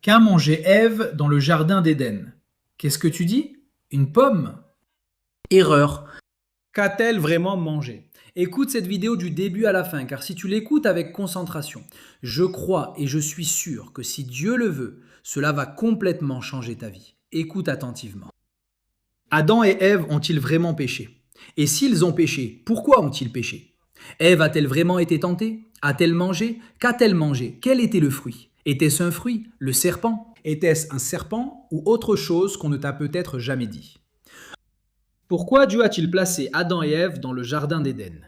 Qu'a mangé Ève dans le jardin d'Éden? Qu'est-ce que tu dis? Une pomme? Erreur. Qu'a-t-elle vraiment mangé? Écoute cette vidéo du début à la fin, car si tu l'écoutes avec concentration, je crois et je suis sûr que si Dieu le veut, cela va complètement changer ta vie. Écoute attentivement. Adam et Ève ont-ils vraiment péché? Et s'ils ont péché, pourquoi ont-ils péché? Ève a-t-elle vraiment été tentée? A-t-elle mangé? Qu'a-t-elle mangé? Quel était le fruit? Était-ce un fruit? Le serpent? Était-ce un serpent ou autre chose qu'on ne t'a peut-être jamais dit? Pourquoi Dieu a-t-il placé Adam et Ève dans le jardin d'Éden?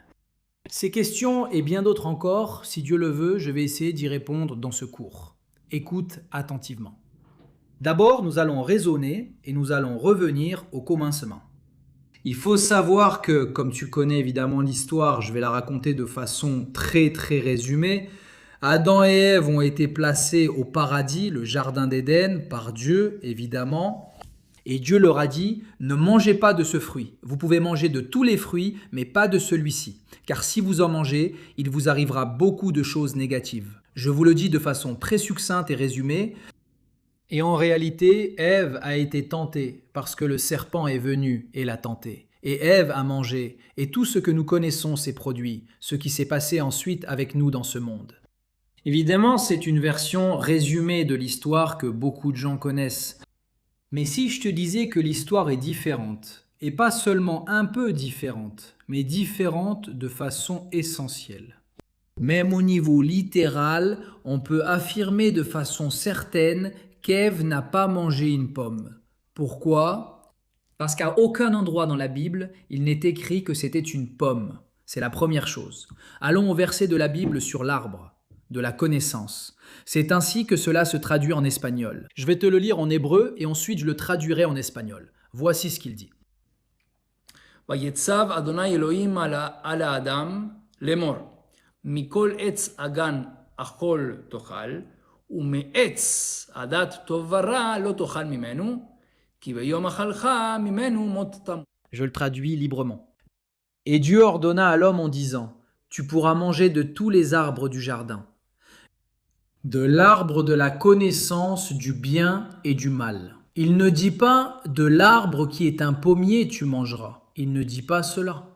Ces questions et bien d'autres encore, si Dieu le veut, je vais essayer d'y répondre dans ce cours. Écoute attentivement. D'abord, nous allons raisonner et nous allons revenir au commencement. Il faut savoir que, comme tu connais évidemment l'histoire, je vais la raconter de façon très résumée. Adam et Ève ont été placés au paradis, le jardin d'Éden, par Dieu évidemment. Et Dieu leur a dit, ne mangez pas de ce fruit. Vous pouvez manger de tous les fruits, mais pas de celui-ci. Car si vous en mangez, il vous arrivera beaucoup de choses négatives. Je vous le dis de façon très succincte et résumée. Et en réalité, Ève a été tentée parce que le serpent est venu et l'a tentée. Et Ève a mangé, et tout ce que nous connaissons s'est produit, ce qui s'est passé ensuite avec nous dans ce monde. Évidemment, c'est une version résumée de l'histoire que beaucoup de gens connaissent. Mais si je te disais que l'histoire est différente, et pas seulement un peu différente, mais différente de façon essentielle. Même au niveau littéral, on peut affirmer de façon certaine qu'Ève n'a pas mangé une pomme. Pourquoi? Parce qu'à aucun endroit dans la Bible, il n'est écrit que c'était une pomme. C'est la première chose. Allons au verset de la Bible sur l'arbre de la connaissance. C'est ainsi que cela se traduit en espagnol. Je vais te le lire en hébreu et ensuite je le traduirai en espagnol. Voici ce qu'il dit. ויצב אדוני אלוהים על האדם לאמור, מכל עץ הגן אכול תאכל, ומעץ הדת טוב ורע לא תאכל ממנו, כי ביום אכלך ממנו מות תמות. Je le traduis librement. Et Dieu ordonna à l'homme en disant, tu pourras manger de tous les arbres du jardin, de l'arbre de la connaissance du bien et du mal. Il ne dit pas de l'arbre qui est un pommier tu mangeras. Il ne dit pas cela.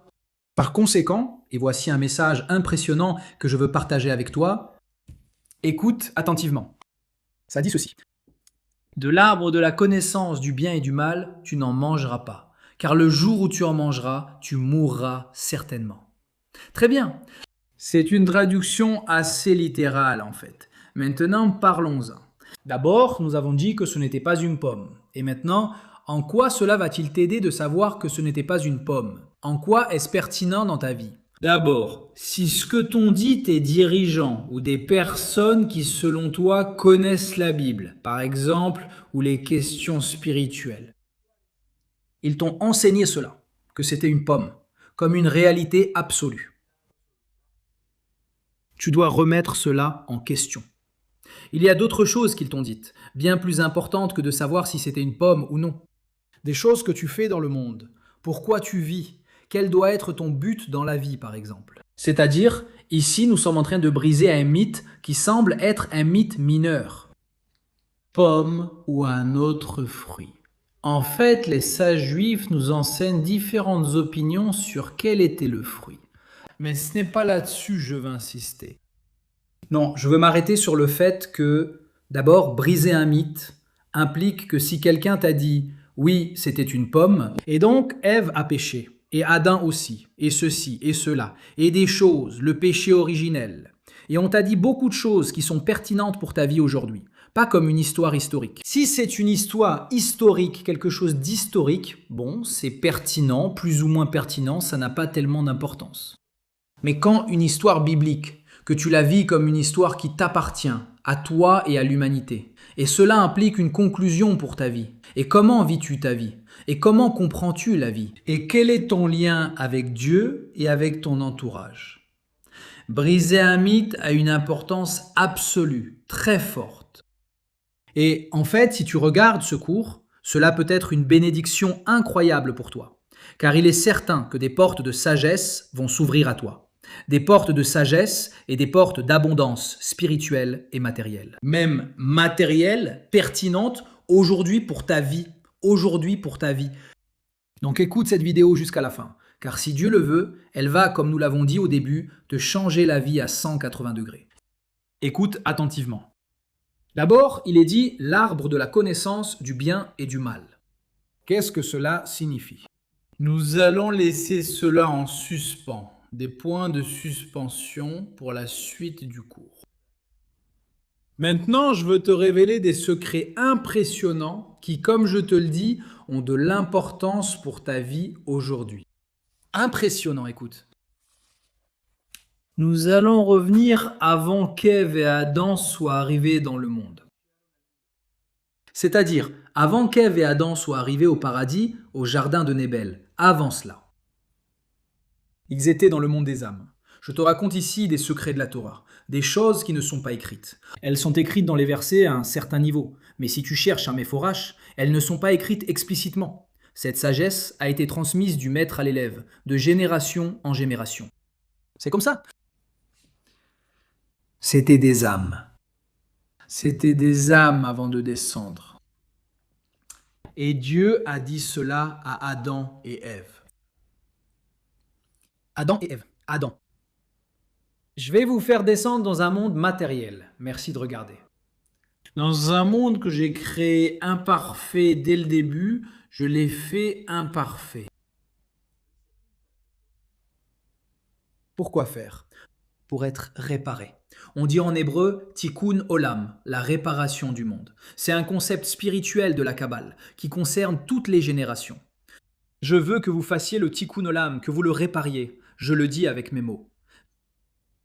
Par conséquent, et voici un message impressionnant que je veux partager avec toi, écoute attentivement. Ça dit ceci. De l'arbre de la connaissance du bien et du mal, tu n'en mangeras pas, car le jour où tu en mangeras, tu mourras certainement. Très bien. C'est une traduction assez littérale en fait. Maintenant, parlons-en. D'abord, nous avons dit que ce n'était pas une pomme. Et maintenant, en quoi cela va-t-il t'aider de savoir que ce n'était pas une pomme? En quoi est-ce pertinent dans ta vie? D'abord, si ce que t'ont dit tes dirigeants ou des personnes qui selon toi connaissent la Bible, par exemple, ou les questions spirituelles, ils t'ont enseigné cela, que c'était une pomme, comme une réalité absolue. Tu dois remettre cela en question. Il y a d'autres choses qu'ils t'ont dites, bien plus importantes que de savoir si c'était une pomme ou non. Des choses que tu fais dans le monde. Pourquoi tu vis? Quel doit être ton but dans la vie, par exemple? C'est-à-dire, ici, nous sommes en train de briser un mythe qui semble être un mythe mineur. Pomme ou un autre fruit. En fait, les sages juifs nous enseignent différentes opinions sur quel était le fruit. Mais ce n'est pas là-dessus que je veux insister. Non, je veux m'arrêter sur le fait que, d'abord, briser un mythe implique que si quelqu'un t'a dit « oui, c'était une pomme », et donc Ève a péché, et Adam aussi, et ceci, et cela, et des choses, le péché originel. Et on t'a dit beaucoup de choses qui sont pertinentes pour ta vie aujourd'hui, pas comme une histoire historique. Si c'est une histoire historique, quelque chose d'historique, bon, c'est pertinent, plus ou moins pertinent, ça n'a pas tellement d'importance. Mais quand une histoire biblique, que tu la vis comme une histoire qui t'appartient, à toi et à l'humanité. Et cela implique une conclusion pour ta vie. Et comment vis-tu ta vie? Et comment comprends-tu la vie? Et quel est ton lien avec Dieu et avec ton entourage? Briser un mythe a une importance absolue, très forte. Et en fait, si tu regardes ce cours, cela peut être une bénédiction incroyable pour toi. Car il est certain que des portes de sagesse vont s'ouvrir à toi. des portes de sagesse et des portes d'abondance spirituelle et matérielle. Même matérielle, pertinente aujourd'hui pour ta vie. Aujourd'hui pour ta vie. Donc écoute cette vidéo jusqu'à la fin, car si Dieu le veut, elle va, comme nous l'avons dit au début, te changer la vie à 180 degrés. Écoute attentivement. D'abord, il est dit l'arbre de la connaissance du bien et du mal. Qu'est-ce que cela signifie? Nous allons laisser cela en suspens, des points de suspension pour la suite du cours. Maintenant, je veux te révéler des secrets impressionnants qui, comme je te le dis, ont de l'importance pour ta vie aujourd'hui. Impressionnant, écoute. Nous allons revenir avant qu'Ève et Adam soient arrivés dans le monde. C'est-à-dire, avant qu'Ève et Adam soient arrivés au paradis, au jardin de Nébel. Avant cela. Ils étaient dans le monde des âmes. Je te raconte ici des secrets de la Torah, des choses qui ne sont pas écrites. Elles sont écrites dans les versets à un certain niveau, mais si tu cherches un méphorash, elles ne sont pas écrites explicitement. Cette sagesse a été transmise du maître à l'élève, de génération en génération. C'est comme ça. C'était des âmes. C'était des âmes avant de descendre. Et Dieu a dit cela à Adam et Ève. Adam et Ève. Adam. Je vais vous faire descendre dans un monde matériel. Merci de regarder. Dans un monde que j'ai créé imparfait dès le début, je l'ai fait imparfait. Pourquoi faire? Pour être réparé. On dit en hébreu tikkun olam, la réparation du monde. C'est un concept spirituel de la Kabbale qui concerne toutes les générations. Je veux que vous fassiez le tikkun olam, que vous le répariez. Je le dis avec mes mots.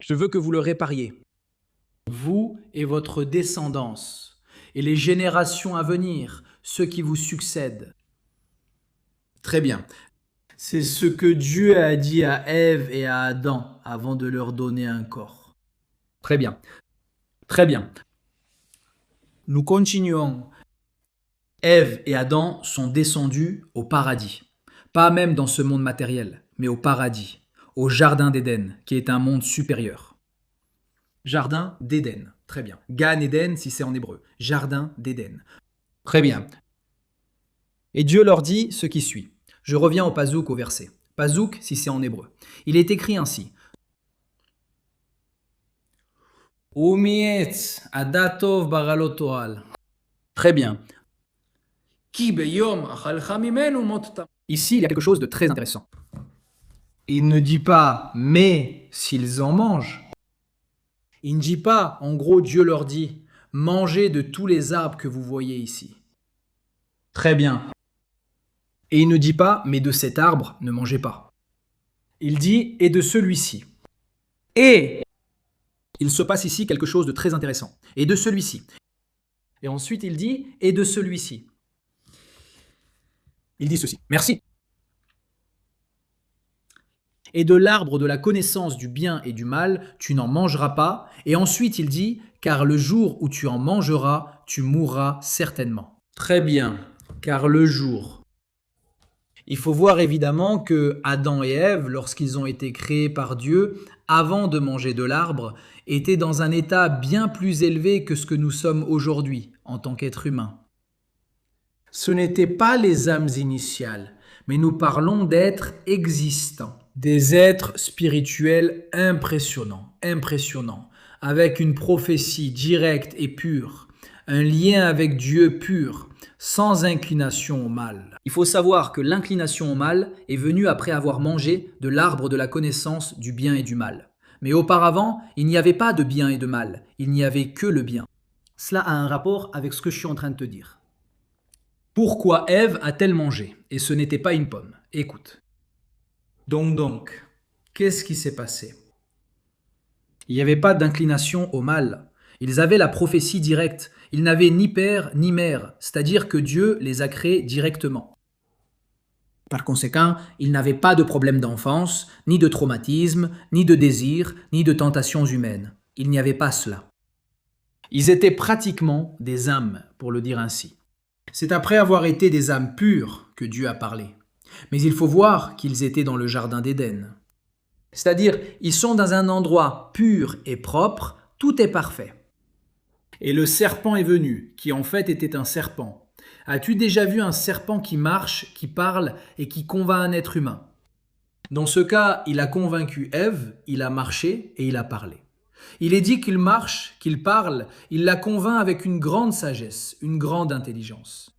Je veux que vous le répariez. Vous et votre descendance, et les générations à venir, ceux qui vous succèdent. Très bien. C'est ce que Dieu a dit à Ève et à Adam avant de leur donner un corps. Très bien. Très bien. Nous continuons. Ève et Adam sont descendus au paradis. Pas même dans ce monde matériel, mais au paradis, au jardin d'Éden, qui est un monde supérieur. Jardin d'Éden. Très bien. Gan Eden si c'est en hébreu. Jardin d'Éden. Très bien. Et Dieu leur dit ce qui suit. Je reviens au pazouk au verset. Pazouk si c'est en hébreu. Il est écrit ainsi. Umietz adatov baralotoal. Très bien. כי ביום אכלך ממנו מות. Ici, il y a quelque chose de très intéressant. Il ne dit pas « mais s'ils en mangent ». Il ne dit pas, en gros, Dieu leur dit « mangez de tous les arbres que vous voyez ici ». Très bien. Et il ne dit pas « mais de cet arbre, ne mangez pas ». Il dit « et de celui-ci ». Et il se passe ici quelque chose de très intéressant. « Et de celui-ci ». Et ensuite, il dit « et de celui-ci ». Il dit ceci. Merci. Et de l'arbre de la connaissance du bien et du mal, tu n'en mangeras pas. Et ensuite, il dit, car le jour où tu en mangeras, tu mourras certainement. Très bien, car le jour. Il faut voir évidemment que Adam et Ève, lorsqu'ils ont été créés par Dieu, avant de manger de l'arbre, étaient dans un état bien plus élevé que ce que nous sommes aujourd'hui, en tant qu'êtres humains. Ce n'étaient pas les âmes initiales, mais nous parlons d'êtres existants, des êtres spirituels impressionnants, avec une prophétie directe et pure, un lien avec Dieu pur, sans inclination au mal. Il faut savoir que l'inclination au mal est venue après avoir mangé de l'arbre de la connaissance du bien et du mal. Mais auparavant, il n'y avait pas de bien et de mal, il n'y avait que le bien. Cela a un rapport avec ce que je suis en train de te dire. Pourquoi Ève a-t-elle mangé? Et ce n'était pas une pomme. Écoute. Donc, qu'est-ce qui s'est passé? Il n'y avait pas d'inclination au mal. Ils avaient la prophétie directe. Ils n'avaient ni père ni mère, c'est-à-dire que Dieu les a créés directement. Par conséquent, ils n'avaient pas de problème d'enfance, ni de traumatisme, ni de désir, ni de tentations humaines. Il n'y avait pas cela. Ils étaient pratiquement des âmes, pour le dire ainsi. C'est après avoir été des âmes pures que Dieu a parlé. Mais il faut voir qu'ils étaient dans le jardin d'Éden. C'est-à-dire, ils sont dans un endroit pur et propre, tout est parfait. Et le serpent est venu, qui en fait était un serpent. As-tu déjà vu un serpent qui marche, qui parle et qui convainc un être humain? Dans ce cas, il a convaincu Ève, il a marché et il a parlé. Il est dit qu'il marche, qu'il parle, il la convainc avec une grande sagesse, une grande intelligence.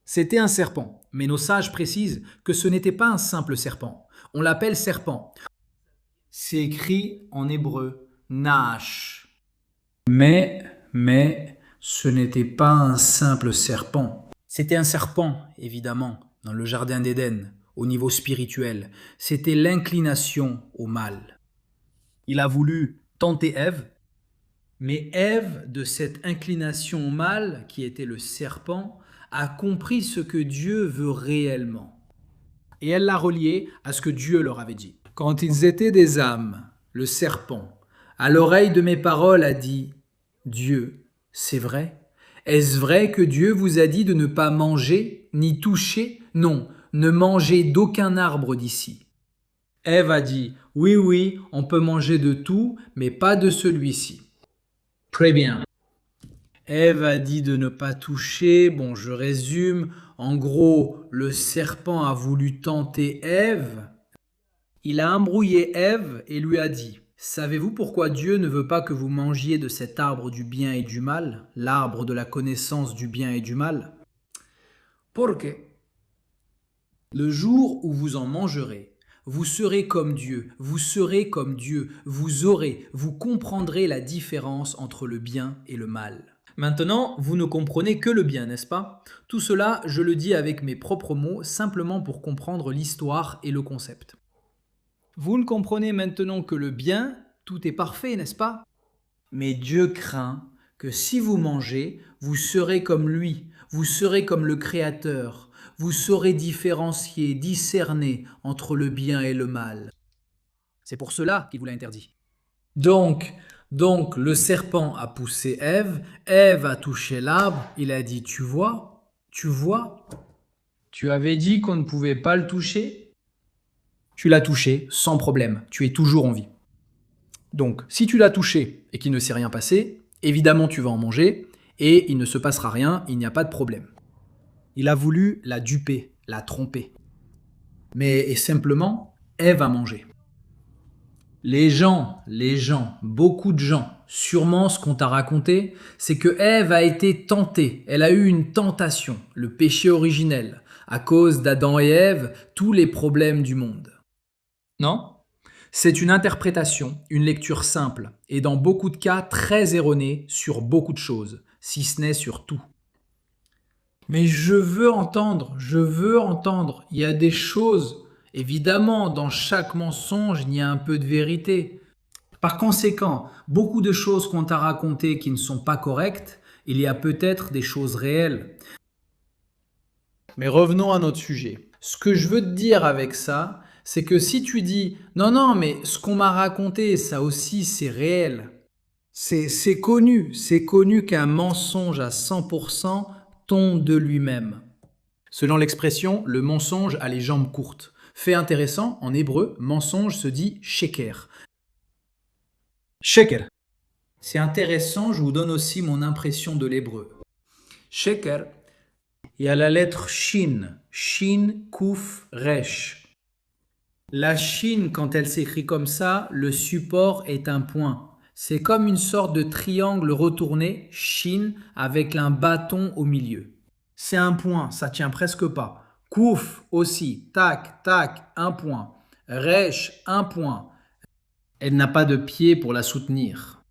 C'était un serpent, mais nos sages précisent que ce n'était pas un simple serpent. On l'appelle serpent. C'est écrit en hébreu, Nash. Mais, ce n'était pas un simple serpent. C'était un serpent, évidemment, dans le jardin d'Éden, au niveau spirituel. C'était l'inclination au mal. Il a voulu tenter Ève, mais Ève, de cette inclination au mal, qui était le serpent, a compris ce que Dieu veut réellement. Et elle l'a relié à ce que Dieu leur avait dit. Quand ils étaient des âmes, le serpent, à l'oreille de mes paroles, a dit « Dieu, c'est vrai? Est-ce vrai que Dieu vous a dit de ne pas manger, ni toucher? Non, ne mangez d'aucun arbre d'ici. » Ève a dit « Oui, on peut manger de tout, mais pas de celui-ci. » Très bien. Ève a dit de ne pas toucher. Bon, je résume. En gros, le serpent a voulu tenter Ève. Il a embrouillé Ève et lui a dit « Savez-vous pourquoi Dieu ne veut pas que vous mangiez de cet arbre du bien et du mal, l'arbre de la connaissance du bien et du mal? Porque Le jour où vous en mangerez, vous serez comme Dieu, vous serez comme Dieu, vous comprendrez la différence entre le bien et le mal. » Maintenant, vous ne comprenez que le bien, n'est-ce pas? Tout cela, je le dis avec mes propres mots, simplement pour comprendre l'histoire et le concept. Vous ne comprenez maintenant que le bien, tout est parfait, n'est-ce pas? Mais Dieu craint que si vous mangez, vous serez comme lui, vous serez comme le Créateur, vous saurez différencier, discerner entre le bien et le mal. C'est pour cela qu'il vous l'a interdit. Donc, le serpent a poussé Ève, Ève a touché l'arbre, il a dit « Tu vois, tu avais dit qu'on ne pouvait pas le toucher? Tu l'as touché sans problème, tu es toujours en vie. Donc, si tu l'as touché et qu'il ne s'est rien passé, évidemment tu vas en manger et il ne se passera rien, il n'y a pas de problème. » Il a voulu la duper, la tromper. Mais simplement, Ève a mangé. Les gens, beaucoup de gens, sûrement ce qu'on t'a raconté, c'est que Ève a été tentée, elle a eu une tentation, le péché originel, à cause d'Adam et Ève, tous les problèmes du monde. Non? C'est une interprétation, une lecture simple, et dans beaucoup de cas très erronée sur beaucoup de choses, si ce n'est sur tout. Mais je veux entendre, il y a des choses. Évidemment, dans chaque mensonge, il y a un peu de vérité. Par conséquent, beaucoup de choses qu'on t'a racontées qui ne sont pas correctes, il y a peut-être des choses réelles. Mais revenons à notre sujet. Ce que je veux te dire avec ça, c'est que si tu dis « Non, mais ce qu'on m'a raconté, ça aussi, c'est réel », c'est connu qu'un mensonge à 100% tombe de lui-même. Selon l'expression, le mensonge a les jambes courtes. Fait intéressant, en hébreu, mensonge se dit sheker. Sheker. C'est intéressant, je vous donne aussi mon impression de l'hébreu. Sheker, Il y a la lettre shin, shin, kuf, resh. La shin, quand elle s'écrit comme ça, le support est un point. C'est comme une sorte de triangle retourné, shin, avec un bâton au milieu. C'est un point, ça tient presque pas. Kouf aussi, tac, un point. Resh, un point. Elle n'a pas de pied pour la soutenir.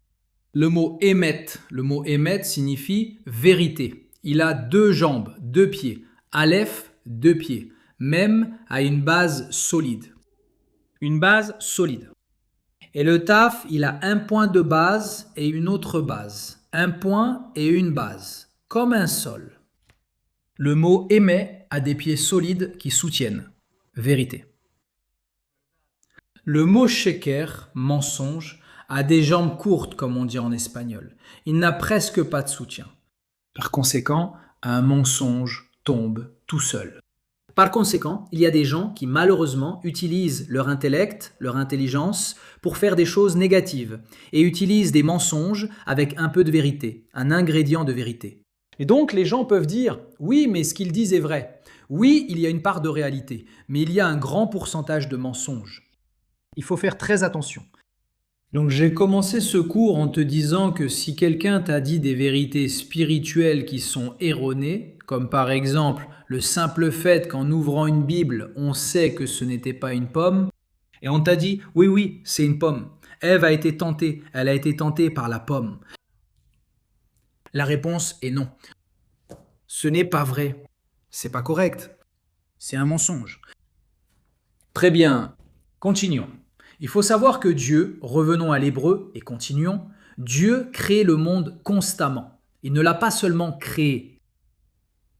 Le mot émet signifie vérité. Il a 2 jambes, 2 pieds. Aleph, 2 pieds. Même a une base solide. Une base solide. Et le taf, il a un point de base et une autre base. Un point et une base. Comme un sol. Le mot émet a des pieds solides qui soutiennent. Vérité. Le mot sheker, mensonge, a des jambes courtes comme on dit en espagnol. Il n'a presque pas de soutien. Par conséquent, un mensonge tombe tout seul. Par conséquent, il y a des gens qui malheureusement utilisent leur intellect, leur intelligence, pour faire des choses négatives et utilisent des mensonges avec un peu de vérité, un ingrédient de vérité. Et donc les gens peuvent dire « oui, mais ce qu'ils disent est vrai ». Oui, il y a une part de réalité, mais il y a un grand pourcentage de mensonges. Il faut faire très attention. Donc j'ai commencé ce cours en te disant que si quelqu'un t'a dit des vérités spirituelles qui sont erronées, comme par exemple le simple fait qu'en ouvrant une Bible, on sait que ce n'était pas une pomme, et on t'a dit « oui, oui, c'est une pomme ». Ève a été tentée, elle a été tentée par la pomme. La réponse est non. Ce n'est pas vrai. C'est pas correct. C'est un mensonge. Très bien, continuons. Il faut savoir que Dieu, revenons à l'hébreu et continuons, Dieu crée le monde constamment. Il ne l'a pas seulement créé.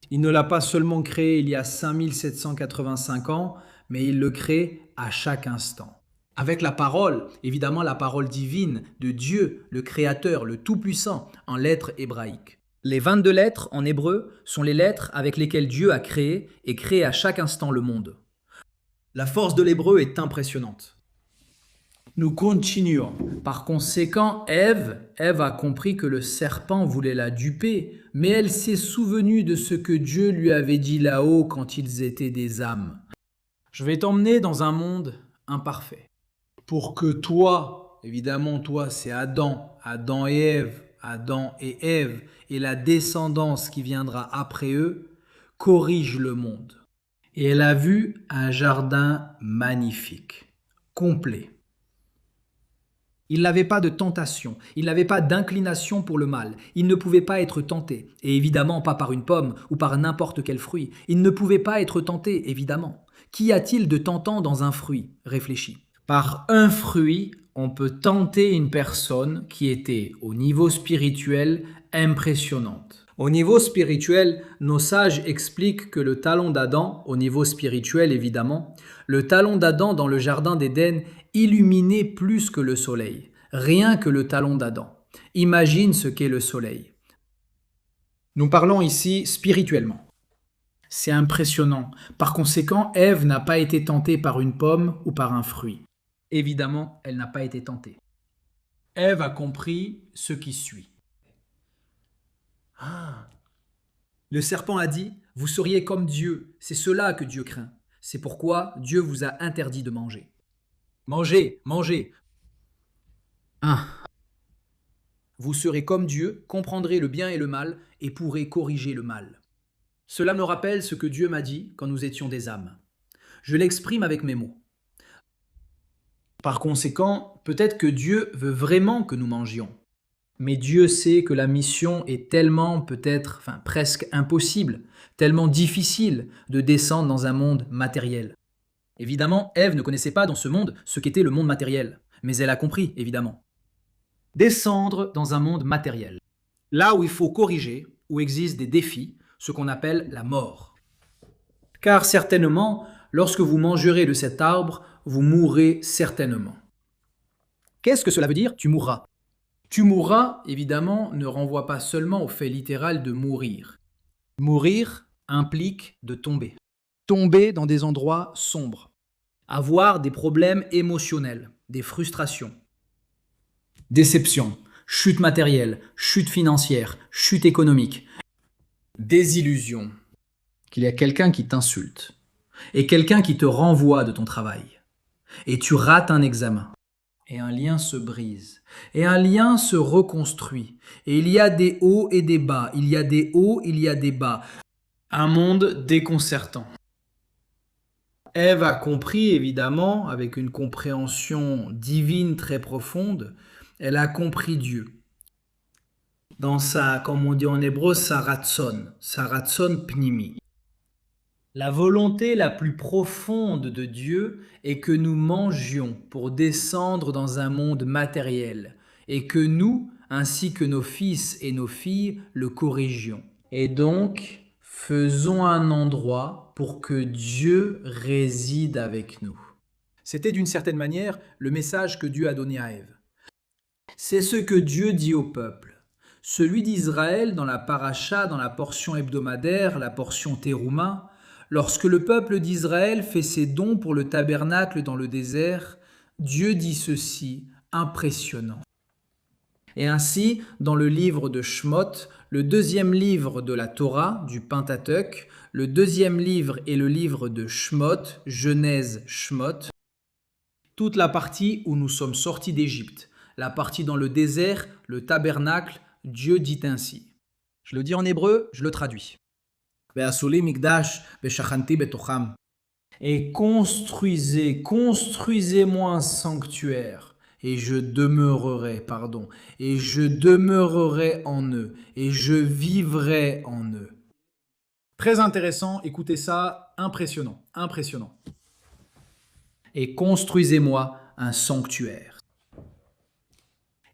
Il ne l'a pas seulement créé il y a 5785 ans, mais il le crée à chaque instant. Avec la parole, évidemment la parole divine de Dieu, le Créateur, le Tout-Puissant, en lettres hébraïques. Les 22 lettres en hébreu sont les lettres avec lesquelles Dieu a créé et crée à chaque instant le monde. La force de l'hébreu est impressionnante. Nous continuons. Par conséquent, Ève a compris que le serpent voulait la duper, mais elle s'est souvenue de ce que Dieu lui avait dit là-haut quand ils étaient des âmes. Je vais t'emmener dans un monde imparfait. Pour que toi, évidemment toi c'est Adam et Ève, et la descendance qui viendra après eux, corrige le monde. Et elle a vu un jardin magnifique, complet. Il n'avait pas de tentation, il n'avait pas d'inclination pour le mal, il ne pouvait pas être tenté, et évidemment pas par une pomme ou par n'importe quel fruit. Il ne pouvait pas être tenté, évidemment. Qu'y a-t-il de tentant dans un fruit? Réfléchis. Par un fruit, on peut tenter une personne qui était, au niveau spirituel, impressionnante. Au niveau spirituel, nos sages expliquent que le talon d'Adam, au niveau spirituel évidemment, le talon d'Adam dans le jardin d'Éden illuminait plus que le soleil, rien que le talon d'Adam. Imagine ce qu'est le soleil. Nous parlons ici spirituellement. C'est impressionnant. Par conséquent, Ève n'a pas été tentée par une pomme ou par un fruit. Évidemment, elle n'a pas été tentée. Ève a compris ce qui suit. Le serpent a dit, « Vous seriez comme Dieu, c'est cela que Dieu craint. C'est pourquoi Dieu vous a interdit de manger. » Mangez, mangez. Vous serez comme Dieu, comprendrez le bien et le mal et pourrez corriger le mal. Cela me rappelle ce que Dieu m'a dit quand nous étions des âmes. Je l'exprime avec mes mots. Par conséquent, peut-être que Dieu veut vraiment que nous mangions. Mais Dieu sait que la mission est tellement, presque impossible, tellement difficile de descendre dans un monde matériel. Évidemment, Ève ne connaissait pas dans ce monde ce qu'était le monde matériel, mais elle a compris, évidemment. Descendre dans un monde matériel, là où il faut corriger, où existent des défis, ce qu'on appelle la mort. Car certainement, lorsque vous mangerez de cet arbre, vous mourrez certainement. Qu'est-ce que cela veut dire? Tu mourras. Tu mourras, évidemment, ne renvoie pas seulement au fait littéral de mourir. Mourir implique de tomber. Tomber dans des endroits sombres. Avoir des problèmes émotionnels, des frustrations. Déception, chute matérielle, chute financière, chute économique. Désillusion. Qu'il y a quelqu'un qui t'insulte. Et quelqu'un qui te renvoie de ton travail. Et tu rates un examen. Et un lien se brise. Et un lien se reconstruit. Et il y a des hauts et des bas. Il y a des hauts, il y a des bas. Un monde déconcertant. Ève a compris, évidemment, avec une compréhension divine très profonde, elle a compris Dieu. Dans sa, comme on dit en hébreu, sa ratson pnimi. La volonté la plus profonde de Dieu est que nous mangions pour descendre dans un monde matériel et que nous, ainsi que nos fils et nos filles, le corrigions. Et donc, faisons un endroit pour que Dieu réside avec nous. C'était d'une certaine manière le message que Dieu a donné à Ève. C'est ce que Dieu dit au peuple. Celui d'Israël dans la paracha, dans la portion hebdomadaire, la portion Teruma, Lorsque le peuple d'Israël fait ses dons pour le tabernacle dans le désert, Dieu dit ceci, impressionnant. Et ainsi, dans le livre de Shemot, le deuxième livre de la Torah, du Pentateuch, le deuxième livre est le livre de Shemot, Genèse Shemot, toute la partie où nous sommes sortis d'Égypte, la partie dans le désert, le tabernacle, Dieu dit ainsi. Je le dis en hébreu, je le traduis. Et construisez-moi un sanctuaire, et je demeurerai en eux, et je vivrai en eux. Très intéressant, écoutez ça, impressionnant, impressionnant. Et construisez-moi un sanctuaire.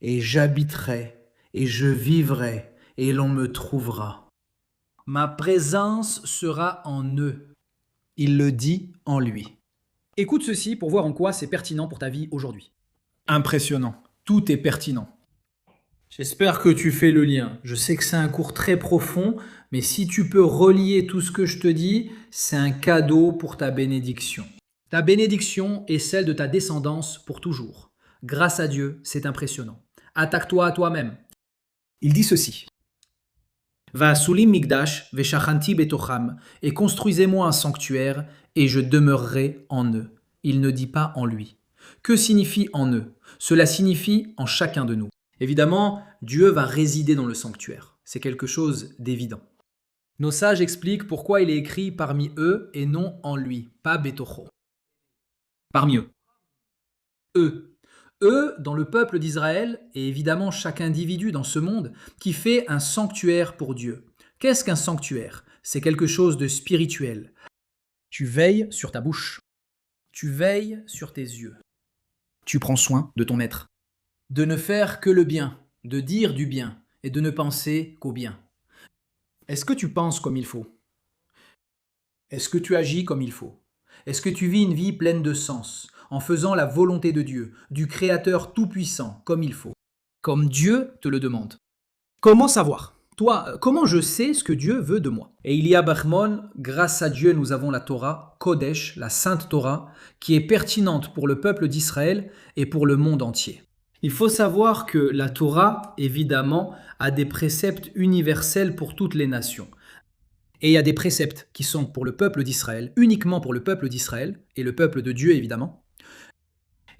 Et j'habiterai, et je vivrai, et l'on me trouvera. Ma présence sera en eux. Il le dit en lui. Écoute ceci pour voir en quoi c'est pertinent pour ta vie aujourd'hui. Impressionnant. Tout est pertinent. J'espère que tu fais le lien. Je sais que c'est un cours très profond, mais si tu peux relier tout ce que je te dis, c'est un cadeau pour ta bénédiction. Ta bénédiction est celle de ta descendance pour toujours. Grâce à Dieu, c'est impressionnant. Attaque-toi à toi-même. Il dit ceci. Va'asulim migdash ve'shachanti betocham, et construisez-moi un sanctuaire, et je demeurerai en eux. Il ne dit pas en lui. Que signifie en eux? Cela signifie en chacun de nous. Évidemment, Dieu va résider dans le sanctuaire. C'est quelque chose d'évident. Nos sages expliquent pourquoi il est écrit parmi eux et non en lui, pas betocho. Parmi eux. Eux. Eux, dans le peuple d'Israël, et évidemment chaque individu dans ce monde, qui fait un sanctuaire pour Dieu. Qu'est-ce qu'un sanctuaire? C'est quelque chose de spirituel. Tu veilles sur ta bouche. Tu veilles sur tes yeux. Tu prends soin de ton être. De ne faire que le bien, de dire du bien, et de ne penser qu'au bien. Est-ce que tu penses comme il faut? Est-ce que tu agis comme il faut? Est-ce que tu vis une vie pleine de sens, en faisant la volonté de Dieu, du Créateur tout-puissant, comme il faut, comme Dieu te le demande? Comment savoir? Toi, comment je sais ce que Dieu veut de moi? Et il y a Bachmon, grâce à Dieu, nous avons la Torah, Kodesh, la Sainte Torah, qui est pertinente pour le peuple d'Israël et pour le monde entier. Il faut savoir que la Torah, évidemment, a des préceptes universels pour toutes les nations. Et il y a des préceptes qui sont pour le peuple d'Israël, uniquement pour le peuple d'Israël, et le peuple de Dieu, évidemment.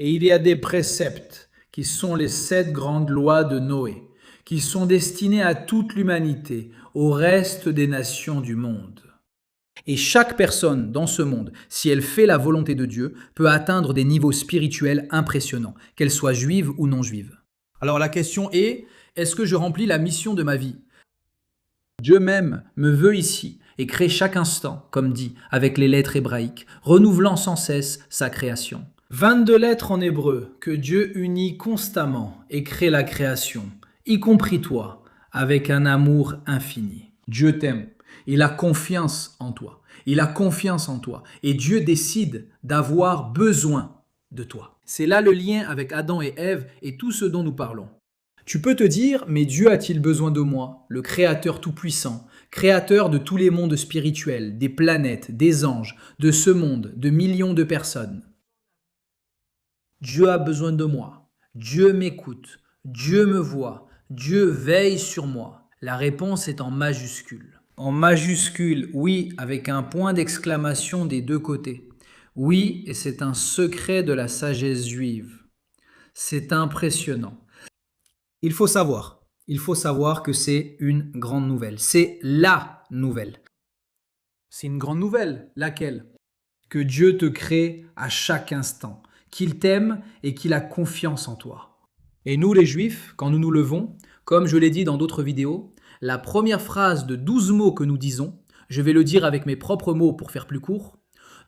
Et il y a des préceptes qui sont les 7 grandes lois de Noé, qui sont destinés à toute l'humanité, au reste des nations du monde. Et chaque personne dans ce monde, si elle fait la volonté de Dieu, peut atteindre des niveaux spirituels impressionnants, qu'elle soit juive ou non juive. Alors la question est, est-ce que je remplis la mission de ma vie? Dieu même me veut ici et crée chaque instant, comme dit, avec les lettres hébraïques, renouvelant sans cesse sa création. 22 lettres en hébreu que Dieu unit constamment et crée la création, y compris toi, avec un amour infini. Dieu t'aime. Il a confiance en toi. Il a confiance en toi. Et Dieu décide d'avoir besoin de toi. C'est là le lien avec Adam et Ève et tout ce dont nous parlons. Tu peux te dire, mais Dieu a-t-il besoin de moi, le Créateur tout-puissant, créateur de tous les mondes spirituels, des planètes, des anges, de ce monde, de millions de personnes? Dieu a besoin de moi. Dieu m'écoute. Dieu me voit. Dieu veille sur moi. La réponse est en majuscule. En majuscule, oui, avec un point d'exclamation des deux côtés. Oui, et c'est un secret de la sagesse juive. C'est impressionnant. Il faut savoir que c'est une grande nouvelle. C'est la nouvelle. C'est une grande nouvelle. Laquelle? Que Dieu te crée à chaque instant, qu'il t'aime et qu'il a confiance en toi. Et nous les Juifs, quand nous nous levons, comme je l'ai dit dans d'autres vidéos, la première phrase de 12 mots que nous disons, je vais le dire avec mes propres mots pour faire plus court,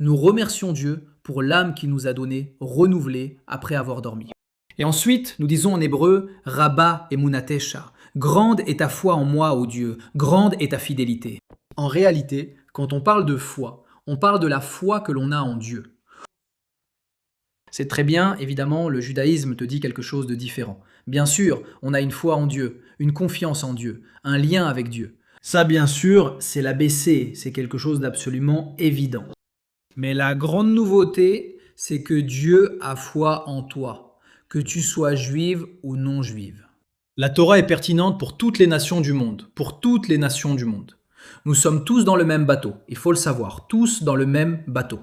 nous remercions Dieu pour l'âme qu'il nous a donnée, renouvelée après avoir dormi. Et ensuite, nous disons en hébreu, Rabba emunatesha, grande est ta foi en moi, ô Dieu, grande est ta fidélité. En réalité, quand on parle de foi, on parle de la foi que l'on a en Dieu. C'est très bien, évidemment, le judaïsme te dit quelque chose de différent. Bien sûr, on a une foi en Dieu, une confiance en Dieu, un lien avec Dieu. Ça, bien sûr, c'est l'ABC, c'est quelque chose d'absolument évident. Mais la grande nouveauté, c'est que Dieu a foi en toi, que tu sois juive ou non juive. La Torah est pertinente pour toutes les nations du monde, pour toutes les nations du monde. Nous sommes tous dans le même bateau, il faut le savoir, tous dans le même bateau.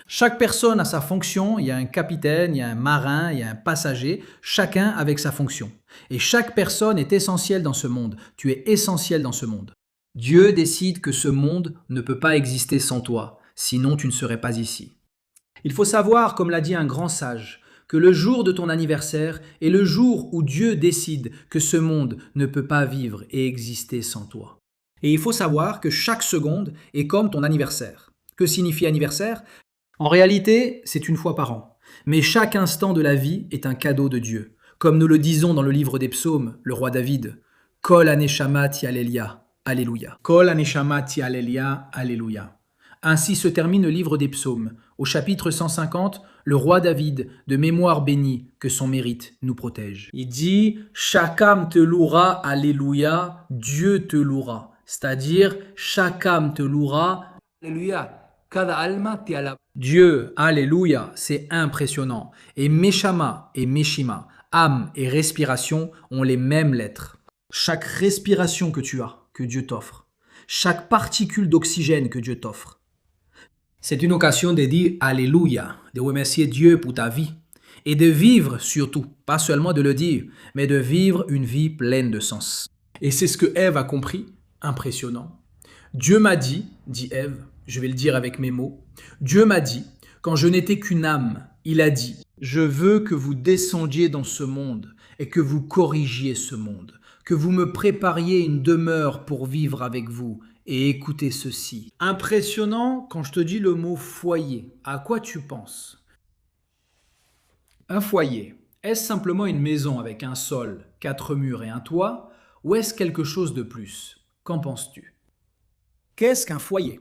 Chaque personne a sa fonction, il y a un capitaine, il y a un marin, il y a un passager, chacun avec sa fonction. Et chaque personne est essentielle dans ce monde, tu es essentiel dans ce monde. Dieu décide que ce monde ne peut pas exister sans toi, sinon tu ne serais pas ici. Il faut savoir, comme l'a dit un grand sage, que le jour de ton anniversaire est le jour où Dieu décide que ce monde ne peut pas vivre et exister sans toi. Et il faut savoir que chaque seconde est comme ton anniversaire. Que signifie anniversaire ? En réalité, c'est une fois par an. Mais chaque instant de la vie est un cadeau de Dieu. Comme nous le disons dans le livre des psaumes, le roi David, « Kol haneshama tialelia » Alléluia. Kol haneshama tialelia, Alléluia. Ainsi se termine le livre des psaumes. Au chapitre 150, le roi David, de mémoire bénie, que son mérite nous protège. Il dit « Chaque âme te louera, Alléluia, Dieu te louera ». C'est-à-dire, chaque âme te louera. Alléluia. Cada alma te alaba. Dieu, Alléluia, c'est impressionnant. Et Meshama et Meshima, âme et respiration, ont les mêmes lettres. Chaque respiration que tu as, que Dieu t'offre. Chaque particule d'oxygène que Dieu t'offre. C'est une occasion de dire Alléluia, de remercier Dieu pour ta vie. Et de vivre surtout, pas seulement de le dire, mais de vivre une vie pleine de sens. Et c'est ce que Ève a compris, impressionnant. Dieu m'a dit Ève, je vais le dire avec mes mots, Dieu m'a dit, quand je n'étais qu'une âme, il a dit, je veux que vous descendiez dans ce monde et que vous corrigiez ce monde, que vous me prépariez une demeure pour vivre avec vous. Et écoutez ceci. Impressionnant quand je te dis le mot foyer. À quoi tu penses ? Un foyer, est-ce simplement une maison avec un sol, 4 murs et un toit, ou est-ce quelque chose de plus ? Qu'en penses-tu ? Qu'est-ce qu'un foyer ?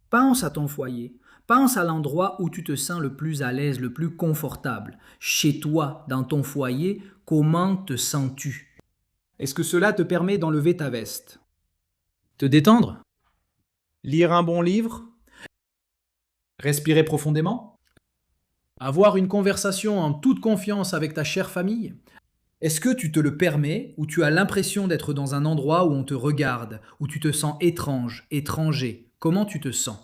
Pense à ton foyer. Pense à l'endroit où tu te sens le plus à l'aise, le plus confortable. Chez toi, dans ton foyer, comment te sens-tu ? Est-ce que cela te permet d'enlever ta veste ? Te détendre ? Lire un bon livre ? Respirer profondément ? Avoir une conversation en toute confiance avec ta chère famille ? Est-ce que tu te le permets ou tu as l'impression d'être dans un endroit où on te regarde, où tu te sens étrange, étranger ? Comment tu te sens ?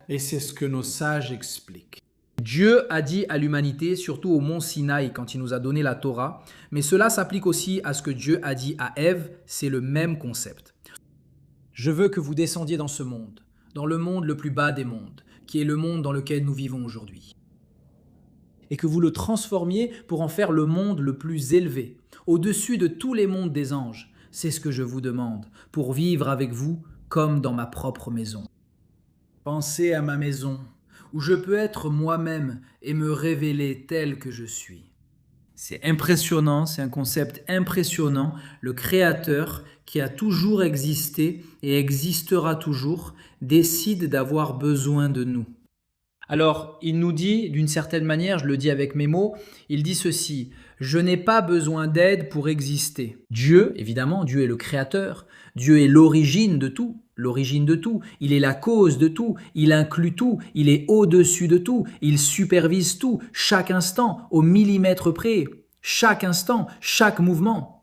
Et c'est ce que nos sages expliquent. Dieu a dit à l'humanité, surtout au mont Sinaï quand il nous a donné la Torah, mais cela s'applique aussi à ce que Dieu a dit à Ève, c'est le même concept. Je veux que vous descendiez dans ce monde, dans le monde le plus bas des mondes, qui est le monde dans lequel nous vivons aujourd'hui. Et que vous le transformiez pour en faire le monde le plus élevé, au-dessus de tous les mondes des anges. C'est ce que je vous demande, pour vivre avec vous comme dans ma propre maison. Pensez à ma maison, où je peux être moi-même et me révéler tel que je suis. C'est impressionnant, c'est un concept impressionnant. Le Créateur, qui a toujours existé et existera toujours, décide d'avoir besoin de nous. Alors, il nous dit, d'une certaine manière, je le dis avec mes mots, il dit ceci, « Je n'ai pas besoin d'aide pour exister. » Dieu, évidemment, Dieu est le Créateur, Dieu est l'origine de tout, il est la cause de tout, il inclut tout, il est au-dessus de tout, il supervise tout, chaque instant, au millimètre près, chaque instant, chaque mouvement.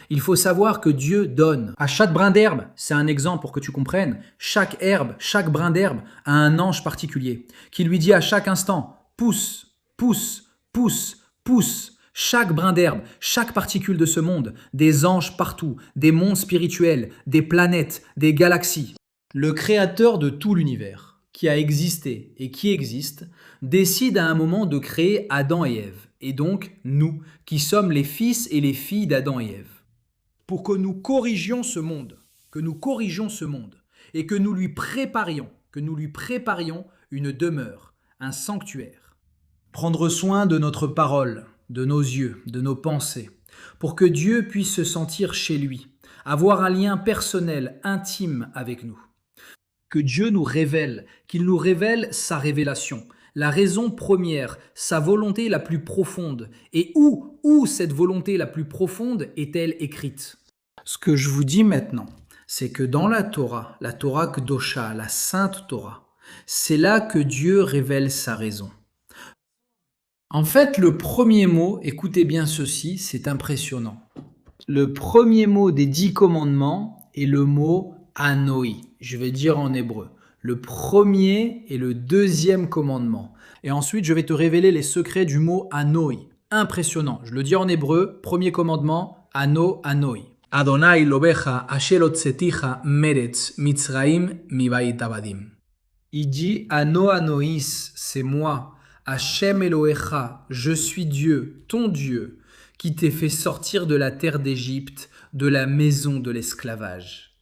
Il faut savoir que Dieu donne. À chaque brin d'herbe, c'est un exemple pour que tu comprennes, chaque herbe, chaque brin d'herbe a un ange particulier qui lui dit à chaque instant « pousse, pousse, pousse, pousse ». Chaque brin d'herbe, chaque particule de ce monde, des anges partout, des mondes spirituels, des planètes, des galaxies. Le créateur de tout l'univers, qui a existé et qui existe, décide à un moment de créer Adam et Ève, et donc nous, qui sommes les fils et les filles d'Adam et Ève. Pour que nous corrigions ce monde, et que nous lui préparions une demeure, un sanctuaire. Prendre soin de notre parole, de nos yeux, de nos pensées, pour que Dieu puisse se sentir chez lui, avoir un lien personnel, intime avec nous. Que Dieu nous révèle, qu'il nous révèle sa révélation, la raison première, sa volonté la plus profonde. Et où cette volonté la plus profonde est-elle écrite ? Ce que je vous dis maintenant, c'est que dans la Torah Kedosha, la Sainte Torah, c'est là que Dieu révèle sa raison. En fait, le premier mot, écoutez bien ceci, c'est impressionnant. Le premier mot des 10 commandements est le mot Anoi. Je vais dire en hébreu. Le premier et le deuxième commandement. Et ensuite, je vais te révéler les secrets du mot Anoi. Impressionnant. Je le dis en hébreu. Premier commandement, Anoi. Adonai lobecha asher hotzeticha meretz Mitzraim mibait avadim. Il dit Anois, c'est moi. Hashem Elohecha, je suis Dieu, ton Dieu, qui t'ai fait sortir de la terre d'Égypte, de la maison de l'esclavage.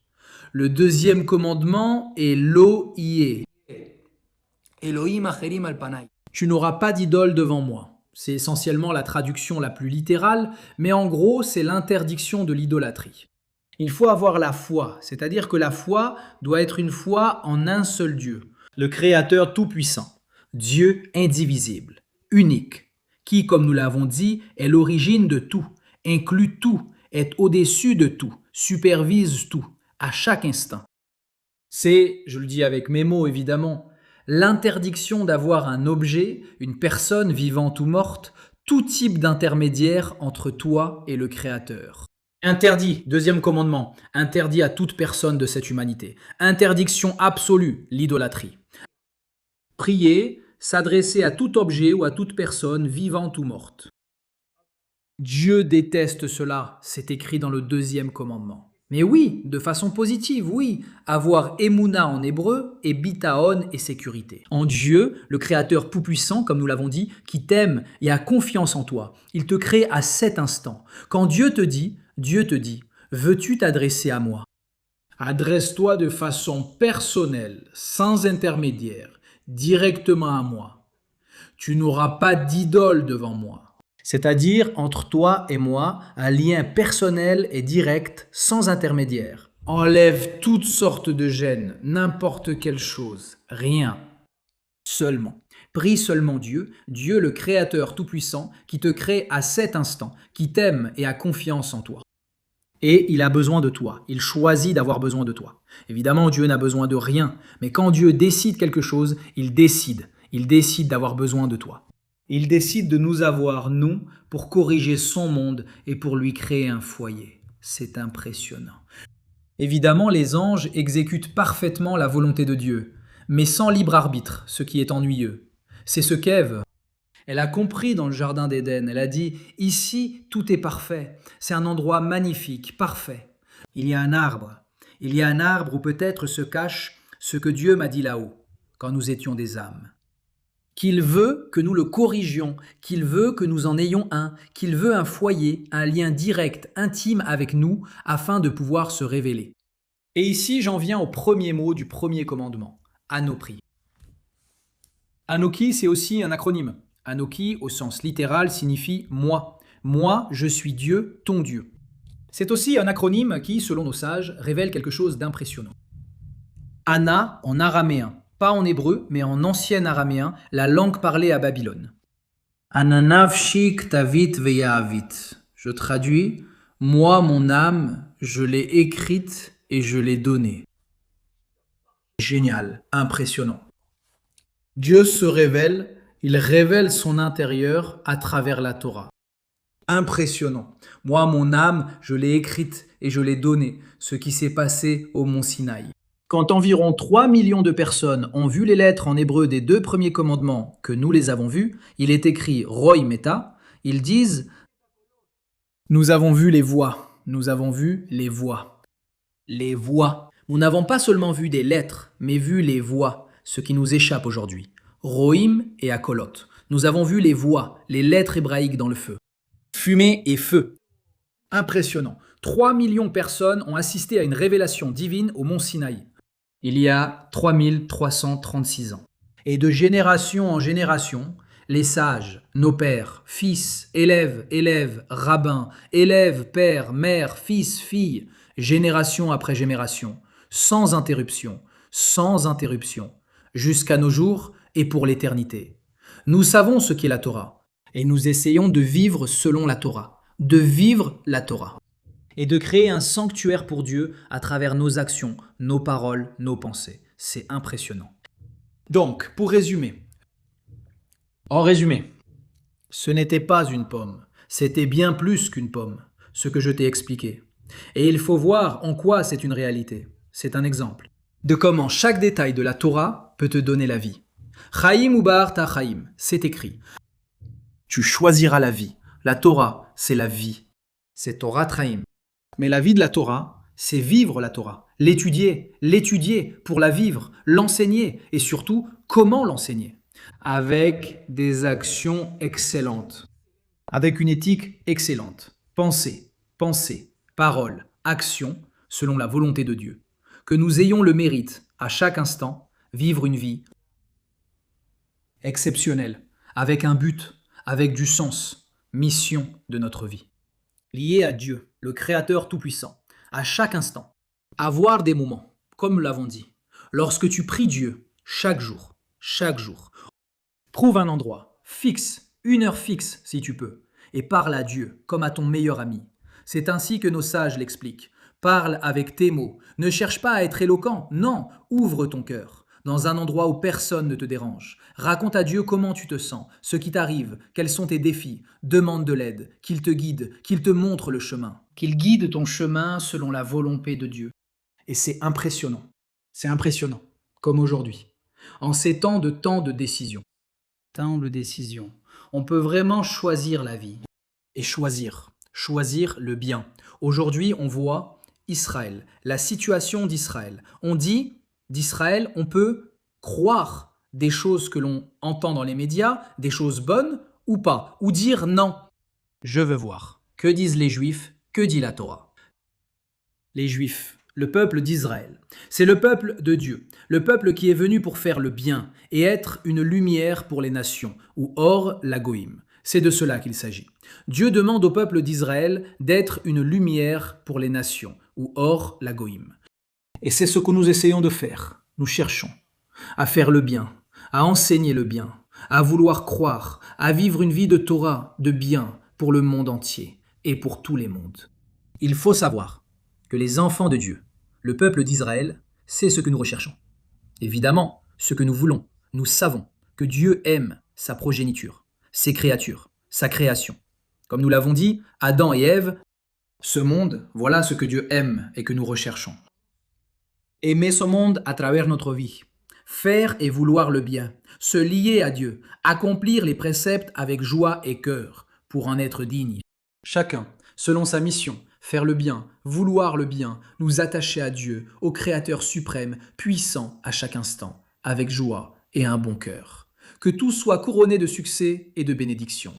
Le deuxième commandement est Lo Yeh. Elohim acherim al panai. Tu n'auras pas d'idole devant moi. C'est essentiellement la traduction la plus littérale, mais en gros, c'est l'interdiction de l'idolâtrie. Il faut avoir la foi, c'est-à-dire que la foi doit être une foi en un seul Dieu, le Créateur tout-puissant. Dieu indivisible, unique, qui, comme nous l'avons dit, est l'origine de tout, inclut tout, est au-dessus de tout, supervise tout, à chaque instant. C'est, je le dis avec mes mots évidemment, l'interdiction d'avoir un objet, une personne vivante ou morte, tout type d'intermédiaire entre toi et le Créateur. Interdit, deuxième commandement, interdit à toute personne de cette humanité. Interdiction absolue, l'idolâtrie. Prier, s'adresser à tout objet ou à toute personne, vivante ou morte. Dieu déteste cela, c'est écrit dans le deuxième commandement. Mais oui, de façon positive, oui, avoir Emouna en hébreu et Bitaon et sécurité. En Dieu, le Créateur tout-puissant, comme nous l'avons dit, qui t'aime et a confiance en toi. Il te crée à cet instant. Quand Dieu te dit, veux-tu t'adresser à moi? Adresse-toi de façon personnelle, sans intermédiaire, directement à moi. Tu n'auras pas d'idole devant moi. C'est-à-dire entre toi et moi, un lien personnel et direct, sans intermédiaire. Enlève toutes sortes de gênes, n'importe quelle chose, rien. Seulement. Prie seulement Dieu, Dieu le Créateur tout-puissant, qui te crée à cet instant, qui t'aime et a confiance en toi. Et il a besoin de toi, il choisit d'avoir besoin de toi. Évidemment, Dieu n'a besoin de rien, mais quand Dieu décide quelque chose, il décide d'avoir besoin de toi. Il décide de nous avoir, nous, pour corriger son monde et pour lui créer un foyer. C'est impressionnant. Évidemment, les anges exécutent parfaitement la volonté de Dieu, mais sans libre arbitre, ce qui est ennuyeux. C'est ce qu'Ève, elle a compris dans le jardin d'Éden. Elle a dit « Ici, tout est parfait. C'est un endroit magnifique, parfait. Il y a un arbre. Il y a un arbre où peut-être se cache ce que Dieu m'a dit là-haut, quand nous étions des âmes. Qu'il veut que nous le corrigions, qu'il veut que nous en ayons un, qu'il veut un foyer, un lien direct, intime avec nous, afin de pouvoir se révéler. » Et ici, j'en viens au premier mot du premier commandement, Anopri. Anoki, c'est aussi un acronyme. Anoki, au sens littéral, signifie « moi ». Moi, je suis Dieu, ton Dieu. C'est aussi un acronyme qui, selon nos sages, révèle quelque chose d'impressionnant. Ana, en araméen, pas en hébreu, mais en ancien araméen, la langue parlée à Babylone. Ananavshi ktavit veyahavit. Je traduis « moi, mon âme, je l'ai écrite et je l'ai donnée ». Génial, impressionnant. Dieu se révèle, il révèle son intérieur à travers la Torah. Impressionnant. Moi, mon âme, je l'ai écrite et je l'ai donnée, ce qui s'est passé au mont Sinaï. Quand environ 3 millions de personnes ont vu les lettres en hébreu des 2 premiers commandements que nous les avons vus, il est écrit Roy Meta, ils disent « Nous avons vu les voix, nous avons vu les voix. » Les voix. Nous n'avons pas seulement vu des lettres, mais vu les voix, ce qui nous échappe aujourd'hui. Rohim et Akolot. Nous avons vu les voix, les lettres hébraïques dans le feu. Fumée et feu. Impressionnant. 3 millions de personnes ont assisté à une révélation divine au mont Sinaï. Il y a 3336 ans. Et de génération en génération, les sages, nos pères, fils, élèves, rabbins, élèves, pères, mères, fils, filles, génération après génération, sans interruption, jusqu'à nos jours et pour l'éternité. Nous savons ce qu'est la Torah, et nous essayons de vivre selon la Torah, de vivre la Torah. et de créer un sanctuaire pour Dieu à travers nos actions, nos paroles, nos pensées. C'est impressionnant. Donc, pour résumer. En résumé, Ce n'était pas une pomme, c'était bien plus qu'une pomme, ce que je t'ai expliqué. Et il faut voir en quoi c'est une réalité. C'est un exemple de comment chaque détail de la Torah peut te donner la vie. Chaim ubar ta chaim, c'est écrit. Tu choisiras la vie. La Torah, c'est la vie. C'est Torah Chaim. Mais la vie de la Torah, c'est vivre la Torah, l'étudier pour la vivre, l'enseigner et surtout comment l'enseigner. Avec des actions excellentes, avec une éthique excellente. Pensée, parole, action, selon la volonté de Dieu. Que nous ayons le mérite, à chaque instant, vivre une vie exceptionnelle, avec un but, avec du sens, mission de notre vie. Lié à Dieu, le Créateur Tout-Puissant, à chaque instant. Avoir des moments, comme nous l'avons dit. Lorsque tu pries Dieu, chaque jour, trouve un endroit fixe, une heure fixe si tu peux, et parle à Dieu comme à ton meilleur ami. C'est ainsi que nos sages l'expliquent. Parle avec tes mots. Ne cherche pas à être éloquent. Non, ouvre ton cœur. Dans un endroit où personne ne te dérange. Raconte à Dieu comment tu te sens, ce qui t'arrive, quels sont tes défis. Demande de l'aide, qu'il te guide, qu'il te montre le chemin. Qu'il guide ton chemin selon la volonté de Dieu. Et c'est impressionnant. C'est impressionnant, comme aujourd'hui. En ces temps de décision. Temps de décision. On peut vraiment choisir la vie. Et choisir le bien. Aujourd'hui, on voit Israël, la situation d'Israël. On dit d'Israël, on peut croire des choses que l'on entend dans les médias, des choses bonnes ou pas, ou dire non. Je veux voir. Que disent les Juifs? Que dit la Torah? Les Juifs, le peuple d'Israël, c'est le peuple de Dieu, le peuple qui est venu pour faire le bien et être une lumière pour les nations, ou or la goïm. C'est de cela qu'il s'agit. Dieu demande au peuple d'Israël d'être une lumière pour les nations, ou or la goïm. Et c'est ce que nous essayons de faire. Nous cherchons à faire le bien, à enseigner le bien, à vouloir croire, à vivre une vie de Torah, de bien, pour le monde entier et pour tous les mondes. Il faut savoir que les enfants de Dieu, le peuple d'Israël, c'est ce que nous recherchons. Évidemment, ce que nous voulons. Nous savons que Dieu aime sa progéniture, ses créatures, sa création. Comme nous l'avons dit, Adam et Ève, ce monde, voilà ce que Dieu aime et que nous recherchons. Aimer ce monde à travers notre vie. Faire et vouloir le bien. Se lier à Dieu. Accomplir les préceptes avec joie et cœur pour en être digne. Chacun, selon sa mission, faire le bien, vouloir le bien, nous attacher à Dieu, au Créateur suprême, puissant à chaque instant, avec joie et un bon cœur. Que tout soit couronné de succès et de bénédiction.